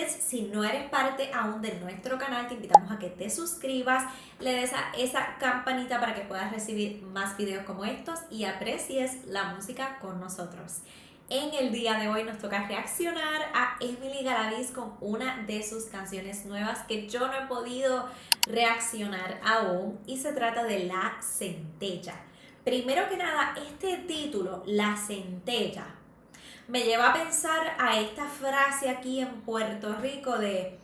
Antes, si no eres parte aún de nuestro canal, te invitamos a que te suscribas, le des a esa campanita para que puedas recibir más videos como estos y aprecies la música con nosotros. En el día de hoy nos toca reaccionar a Emily Galaviz con una de sus canciones nuevas que yo no he podido reaccionar aún, y se trata de La Centella. Primero que nada, este título, La Centella, me lleva a pensar a esta frase aquí en Puerto Rico de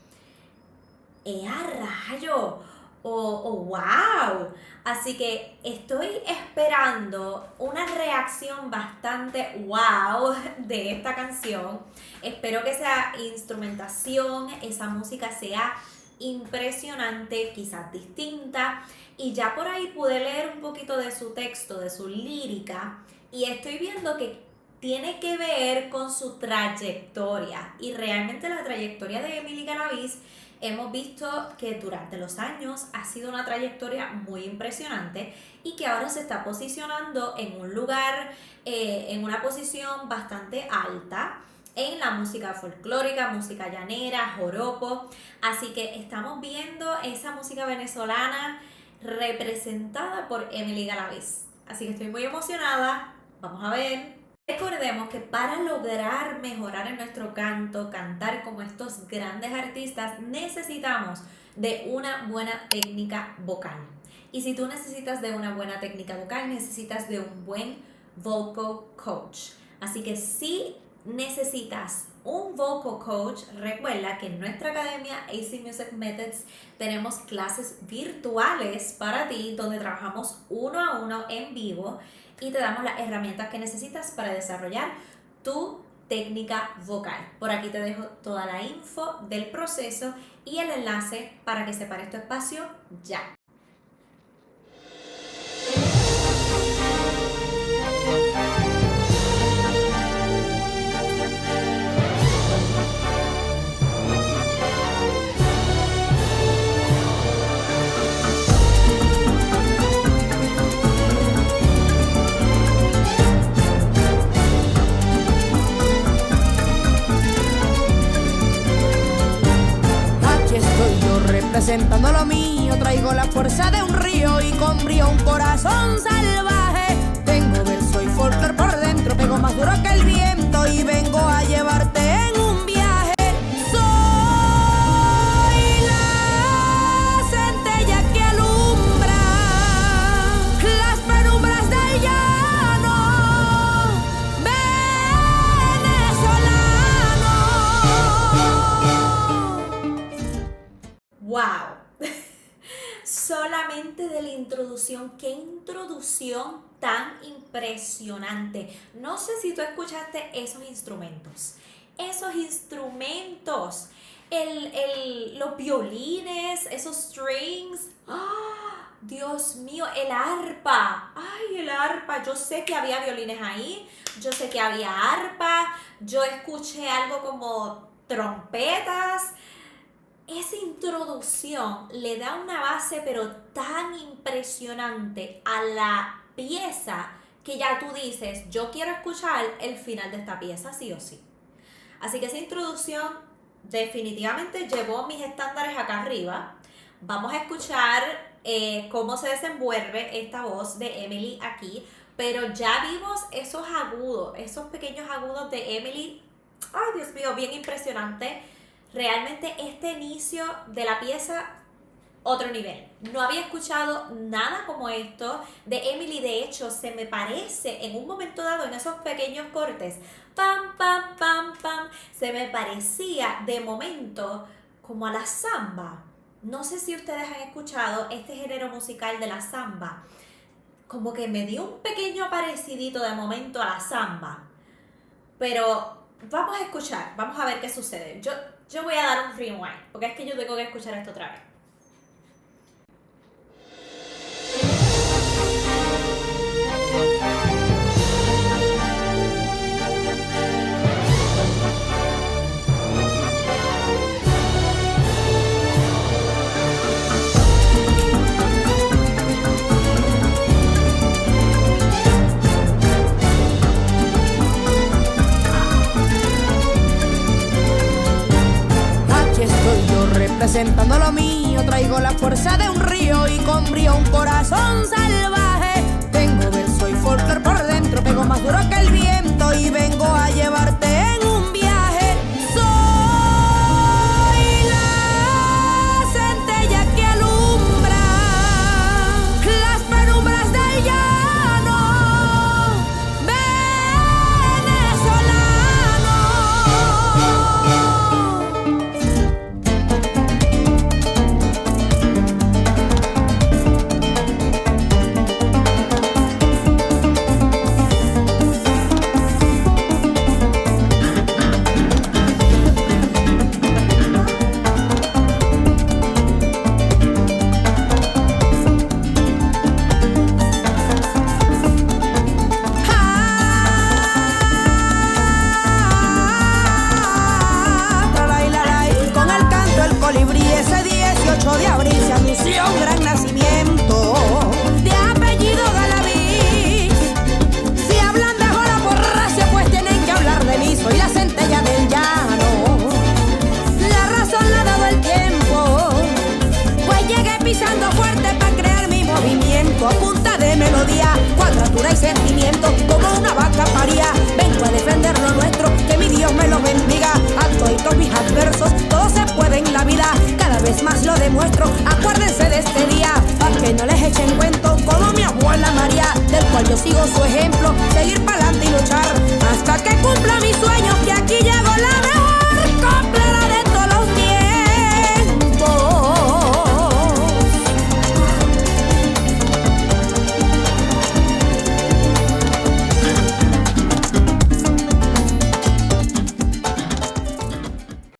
¡a rayo! O ¡wow! Así que estoy esperando una reacción bastante wow de esta canción. Espero que esa instrumentación, esa música sea impresionante, quizás distinta. Y ya por ahí pude leer un poquito de su texto, de su lírica, y estoy viendo que tiene que ver con su trayectoria. Y realmente la trayectoria de Emily Galaviz, hemos visto que durante los años ha sido una trayectoria muy impresionante y que ahora se está posicionando en un lugar, en una posición bastante alta en la música folclórica, música llanera, joropo. Así que estamos viendo esa música venezolana representada por Emily Galaviz. Así que estoy muy emocionada. Vamos a ver. Recordemos que para lograr mejorar en nuestro canto, cantar como estos grandes artistas, necesitamos de una buena técnica vocal. Y si tú necesitas de una buena técnica vocal, necesitas de un buen vocal coach. Así que si necesitas un vocal coach, recuerda que en nuestra academia AC Music Methods tenemos clases virtuales para ti, donde trabajamos uno a uno en vivo y te damos las herramientas que necesitas para desarrollar tu técnica vocal. Por aquí te dejo toda la info del proceso y el enlace para que separes tu espacio ya. Representando lo mío, traigo la fuerza de un río y con brío un corazón salvaje. Tengo verso y folclor por dentro, pego más duro que el viento y vengo a llevarte en un viaje. Soy la centella que alumbra las penumbras del llano venezolano. ¡Wow! Solamente de la introducción, ¡qué introducción tan impresionante! No sé si tú escuchaste esos instrumentos. Los violines, esos strings. ¡Ah! Dios mío, el arpa. ¡Ay, el arpa! Yo sé que había violines ahí, yo sé que había arpa, yo escuché algo como trompetas. Esa introducción le da una base pero tan impresionante a la pieza que ya tú dices, yo quiero escuchar el final de esta pieza sí o sí. Así que esa introducción definitivamente llevó mis estándares acá arriba. Vamos a escuchar cómo se desenvuelve esta voz de Emily aquí, pero ya vimos esos agudos, esos pequeños agudos de Emily. Ay, Dios mío, bien impresionante. Realmente este inicio de la pieza, otro nivel. No había escuchado nada como esto de Emily. De hecho, se me parece en un momento dado en esos pequeños cortes, pam, pam, pam, pam, se me parecía de momento como a la samba. No sé si ustedes han escuchado este género musical de la samba. Como que me dio un pequeño parecidito de momento a la samba. Pero vamos a escuchar, vamos a ver qué sucede. Yo voy a dar un rewind, porque es que yo tengo que escuchar esto otra vez. traigo la fuerza de un río y con brío un corazón salvaje. Tengo verso y folclore por dentro, pego más duro que el viento y vengo a llevarte en un viaje. Soy la centella que alumbra las penumbras del llano de abril se anunció un gran nacimiento de apellido Galaviz. Si hablan de Jora por racia, pues tienen que hablar de mí. Soy la centella del llano, la razón la ha dado el tiempo, pues llegué pisando fuerte para crear mi movimiento. A punta de melodía, cuadratura y sentimiento, como una vaca paría, vengo a defender lo nuestro, que mi Dios me lo bendiga. A todos mis adversos, todo se puede en la vida, cada vez más lo demuestro. Acuérdense de este día, para que no les echen cuento, como mi abuela María, del cual yo sigo su ejemplo, seguir pa'lante y luchar hasta que cumpla mis sueños, que aquí llegó la mejor coplera de todos los tiempos.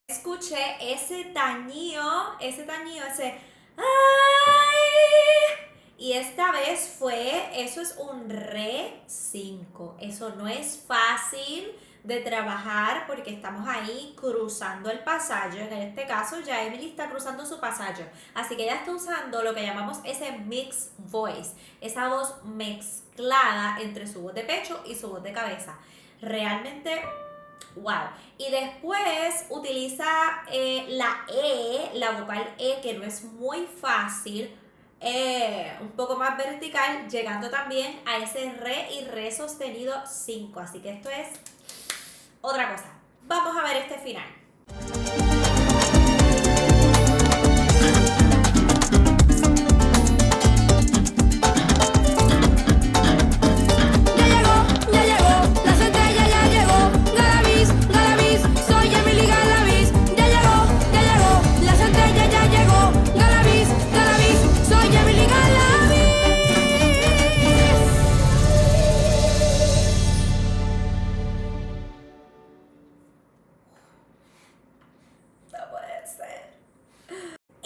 Escuché ese tañío, ese ay. Y esta vez eso es un re 5. Eso no es fácil de trabajar porque estamos ahí cruzando el pasallo. En este caso ya Emily está cruzando su pasallo. Así que ella está usando lo que llamamos ese mixed voice. Esa voz mezclada entre su voz de pecho y su voz de cabeza. Realmente wow. Y después utiliza la E, la vocal E, que no es muy fácil, un poco más vertical, llegando también a ese re y re sostenido 5. Así que esto es otra cosa. Vamos a ver este final.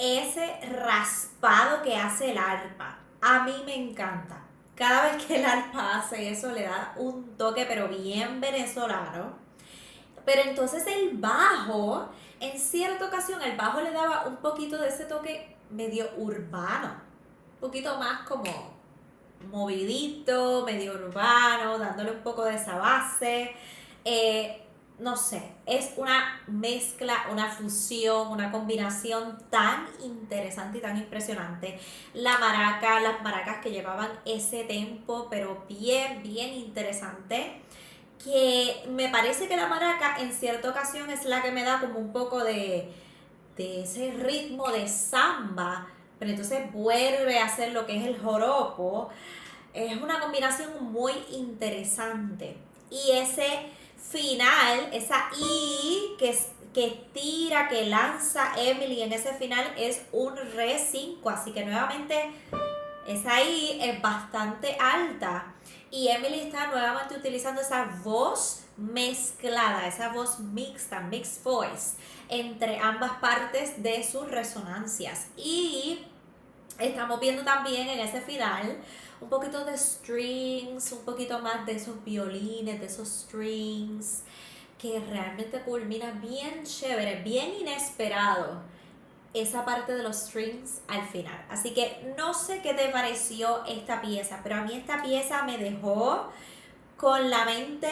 Ese raspado que hace el arpa, a mí me encanta. Cada vez que el arpa hace eso le da un toque pero bien venezolano. Pero entonces el bajo, en cierta ocasión el bajo le daba un poquito de ese toque medio urbano. Un poquito más como movidito, medio urbano, dándole un poco de esa base. No sé, es una mezcla, una fusión, una combinación tan interesante y tan impresionante. Las maracas que llevaban ese tempo, pero bien, bien interesante. Que me parece que la maraca en cierta ocasión es la que me da como un poco de ese ritmo de samba, pero entonces vuelve a hacer lo que es el joropo. Es una combinación muy interesante. Y ese final, esa I que tira, que lanza Emily en ese final es un re 5, así que nuevamente esa I es bastante alta y Emily está nuevamente utilizando esa voz mezclada, esa voz mixta, mixed voice entre ambas partes de sus resonancias. Y estamos viendo también en ese final un poquito de strings, un poquito más de esos violines, de esos strings, que realmente culmina bien chévere, bien inesperado esa parte de los strings al final. Así que no sé qué te pareció esta pieza, pero a mí esta pieza me dejó con la mente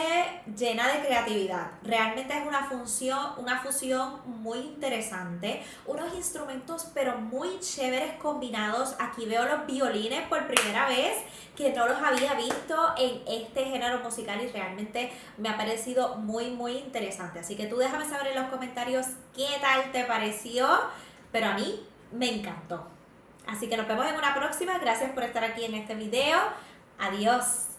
llena de creatividad. Realmente es una fusión muy interesante. Unos instrumentos pero muy chéveres combinados. Aquí veo los violines por primera vez, que no los había visto en este género musical y realmente me ha parecido muy interesante. Así que tú déjame saber en los comentarios qué tal te pareció, pero a mí me encantó. Así que nos vemos en una próxima. Gracias por estar aquí en este video. Adiós.